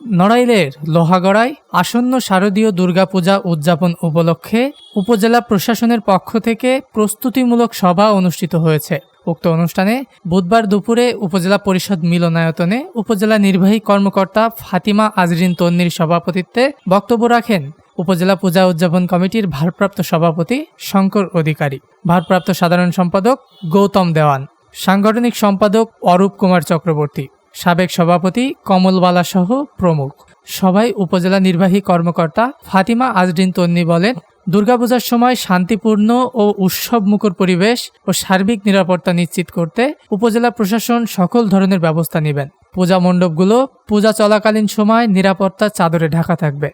নড়াইলের লোহাগড়ায় আসন্ন শারদীয় দুর্গাপূজা উদযাপন উপলক্ষে উপজেলা প্রশাসনের পক্ষ থেকে প্রস্তুতিমূলক সভা অনুষ্ঠিত হয়েছে। উক্ত অনুষ্ঠানে বুধবার দুপুরে উপজেলা পরিষদ মিলনায়তনে উপজেলা নির্বাহী কর্মকর্তা ফাতিমা আজরিন তন্নির সভাপতিত্বে বক্তব্য রাখেন উপজেলা পূজা উদযাপন কমিটির ভারপ্রাপ্ত সভাপতি শঙ্কর অধিকারী, ভারপ্রাপ্ত সাধারণ সম্পাদক গৌতম দেওয়ান, সাংগঠনিক সম্পাদক অরূপ কুমার চক্রবর্তী, সাবেক সভাপতি কমল বালা সহ প্রমুখ। সভায় উপজেলা নির্বাহী কর্মকর্তা ফাতিমা আজরিন তন্নি বলেন, দুর্গাপূজার সময় শান্তিপূর্ণ ও উৎসবমুখর পরিবেশ ও সার্বিক নিরাপত্তা নিশ্চিত করতে উপজেলা প্রশাসন সকল ধরনের ব্যবস্থা নেবেন। পূজা মণ্ডপগুলো পূজা চলাকালীন সময় নিরাপত্তার চাদরে ঢাকা থাকবে।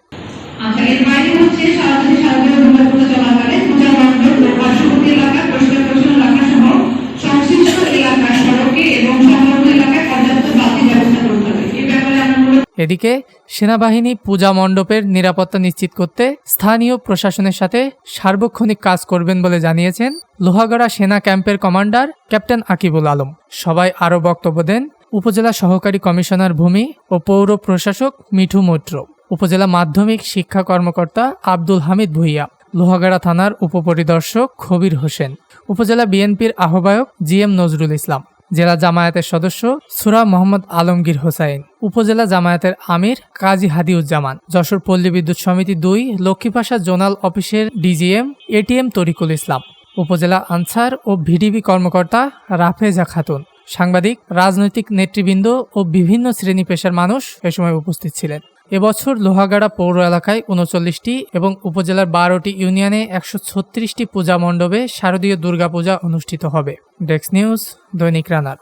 এদিকে সেনাবাহিনী পূজা মণ্ডপের নিরাপত্তা নিশ্চিত করতে স্থানীয় প্রশাসনের সাথে সার্বক্ষণিক কাজ করবেন বলে জানিয়েছেন লোহাগড়া সেনা ক্যাম্পের কমান্ডার ক্যাপ্টেন আকিবুল আলম। সবাই আরও বক্তব্য দেন উপজেলা সহকারী কমিশনার ভূমি ও পৌর প্রশাসক মিঠু মৈত্র, উপজেলা মাধ্যমিক শিক্ষা কর্মকর্তা আব্দুল হামিদ ভুইয়া, লোহাগড়া থানার উপপরিদর্শক খবির হোসেন, উপজেলা বিএনপির আহ্বায়ক জিএম নজরুল ইসলাম, জেলা জামায়াতের সদস্য সুরা মোহাম্মদ আলমগীর হোসাইন, উপজেলা জামায়াতের আমির কাজী হাদিউজ্জামান, যশোর পল্লী বিদ্যুৎ সমিতি 2 লক্ষ্মীপাশা জোনাল অফিসের ডিজিএম এটিএম তরিকুল ইসলাম, উপজেলা আনসার ও ভিডিবি কর্মকর্তা রাফেজা খাতুন, সাংবাদিক, রাজনৈতিক নেতৃবৃন্দ ও বিভিন্ন শ্রেণী পেশার মানুষ এ সময় উপস্থিত ছিলেন। এবছর লোহাগাড়া পৌর এলাকায় 39টি এবং উপজেলার 12টি ইউনিয়নে 136টি পূজা মণ্ডপে শারদীয় দুর্গাপূজা অনুষ্ঠিত হবে। ডেস্ক নিউজ, দৈনিক রানার।